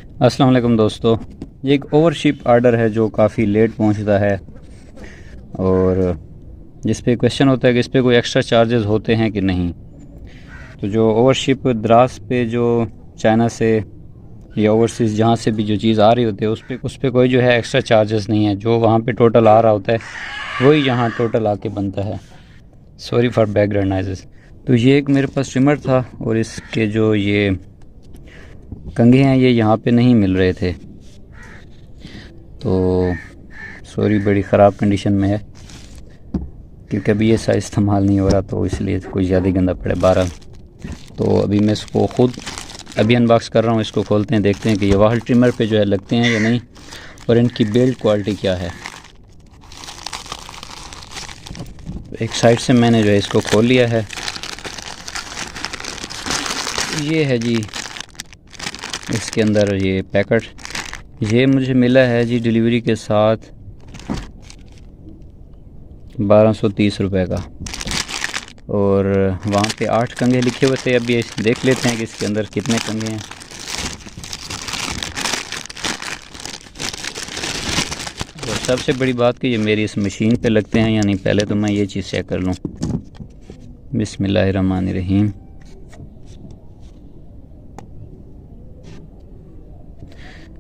अस्सलाम वालेकुम दोस्तों, ये एक ओवरशिप आर्डर है जो काफ़ी लेट पहुंचता है और जिस पे क्वेश्चन होता है कि इस पे कोई एक्स्ट्रा चार्जेस होते हैं कि नहीं। तो जो ओवरशिप द्रास पे जो चाइना से या ओवरसीज़ जहाँ से भी जो चीज़ आ रही होती है उस पे कोई जो है एक्स्ट्रा चार्जेस नहीं है। जो वहाँ पे टोटल आ रहा होता है वही यहाँ टोटल आके बनता है। Sorry for background noises. तो ये एक मेरे पास ट्रिमर था और इसके जो ये कंघे हैं ये यहाँ पे नहीं मिल रहे थे, तो सॉरी बड़ी ख़राब कंडीशन में है क्योंकि अभी ये साइज़ इस्तेमाल नहीं हो रहा, तो इसलिए कुछ ज़्यादा गंदा पड़े 12। तो अभी मैं इसको ख़ुद अभी अनबॉक्स कर रहा हूँ। इसको खोलते हैं, देखते हैं कि ये वाहल ट्रिमर पे जो है लगते हैं या नहीं और इनकी बिल्ड क्वालिटी क्या है। एक साइड से मैंने जो है इसको खोल लिया है। ये है जी इसके अंदर ये पैकेट, ये मुझे मिला है जी डिलीवरी के साथ 1230 रुपये का, और वहाँ पे 8 कंघे लिखे हुए थे। अभी देख लेते हैं कि इसके अंदर कितने कंघे हैं। और सबसे बड़ी बात कि ये मेरी इस मशीन पे लगते हैं या नहीं, पहले तो मैं ये चीज़ चेक कर लूँ। बिस्मिल्लाहिर्रहमानिर्रहीम।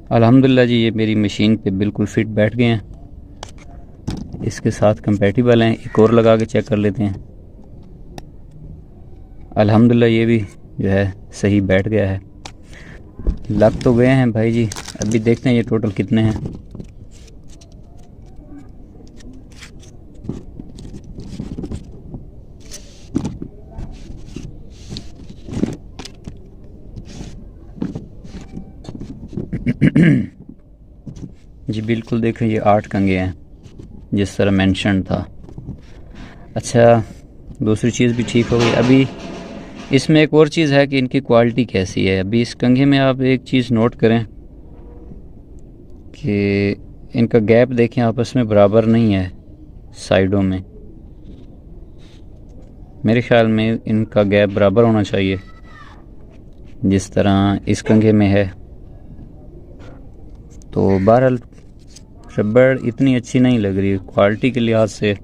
अल्हम्दुलिल्लाह जी, ये मेरी मशीन पे बिल्कुल फिट बैठ गए हैं, इसके साथ कंपैटिबल हैं। एक और लगा के चेक कर लेते हैं। अल्हम्दुलिल्लाह ये भी जो है सही बैठ गया है। लग तो गए हैं भाई जी। अभी देखते हैं ये टोटल कितने हैं। जी बिल्कुल देखें ये 8 कंघे हैं जिस तरह मेंशन था। अच्छा, दूसरी चीज़ भी ठीक हो गई। अभी इसमें एक और चीज़ है कि इनकी क्वालिटी कैसी है। अभी इस कंघे में आप एक चीज़ नोट करें कि इनका गैप देखें आपस में बराबर नहीं है साइडों में। मेरे ख्याल में इनका गैप बराबर होना चाहिए जिस तरह इस कंघे में है। तो बहरहाल रबड़ इतनी अच्छी नहीं लग रही, क्वालिटी के लिहाज से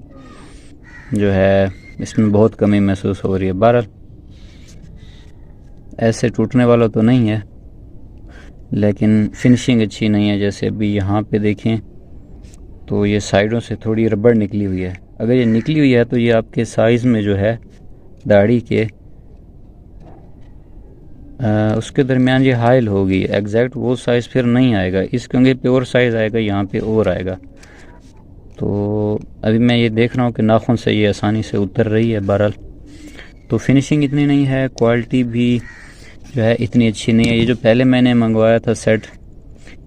जो है इसमें बहुत कमी महसूस हो रही है। बहरहाल ऐसे टूटने वाला तो नहीं है, लेकिन फिनिशिंग अच्छी नहीं है। जैसे अभी यहाँ पे देखें तो ये साइडों से थोड़ी रबड़ निकली हुई है। अगर ये निकली हुई है तो ये आपके साइज़ में जो है दाढ़ी के उसके दरमियान ये हाइल होगी। एग्जैक्ट वो साइज़ फिर नहीं आएगा। इस कंघे पे और साइज़ आएगा, यहाँ पे और आएगा। तो अभी मैं ये देख रहा हूँ कि नाखून से ये आसानी से उतर रही है। बहरहाल तो फिनिशिंग इतनी नहीं है, क्वालिटी भी जो है इतनी अच्छी नहीं है। ये जो पहले मैंने मंगवाया था सेट,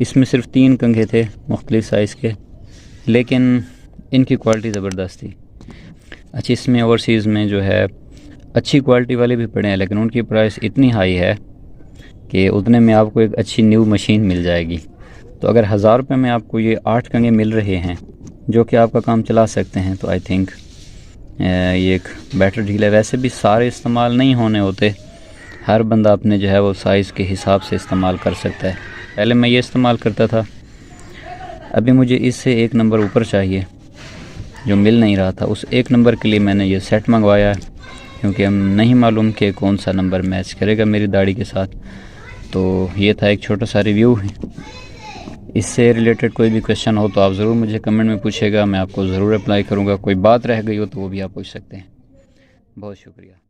इसमें सिर्फ 3 कंघे थे मुख्तलिफ साइज़ के, लेकिन इनकी क्वालिटी ज़बरदस्त थी। अच्छा, इसमें ओवरसीज़ में जो है अच्छी क्वालिटी वाले भी पड़े हैं, लेकिन उनकी प्राइस इतनी हाई है कि उतने में आपको एक अच्छी न्यू मशीन मिल जाएगी। तो अगर 1000 रुपये में आपको ये 8 कंघे मिल रहे हैं जो कि आपका काम चला सकते हैं, तो आई थिंक ये एक बेटर डील है। वैसे भी सारे इस्तेमाल नहीं होने होते, हर बंदा अपने जो है वो साइज़ के हिसाब से इस्तेमाल कर सकता है। पहले मैं ये इस्तेमाल करता था, अभी मुझे इससे 1 नंबर ऊपर चाहिए जो मिल नहीं रहा था। उस 1 नंबर के लिए मैंने ये सेट मंगवाया, क्योंकि हम नहीं मालूम कि कौन सा नंबर मैच करेगा मेरी दाढ़ी के साथ। तो ये था एक छोटा सा रिव्यू। इससे रिलेटेड कोई भी क्वेश्चन हो तो आप ज़रूर मुझे कमेंट में पूछेगा, मैं आपको ज़रूर रिप्लाई करूँगा। कोई बात रह गई हो तो वो भी आप पूछ सकते हैं। बहुत शुक्रिया।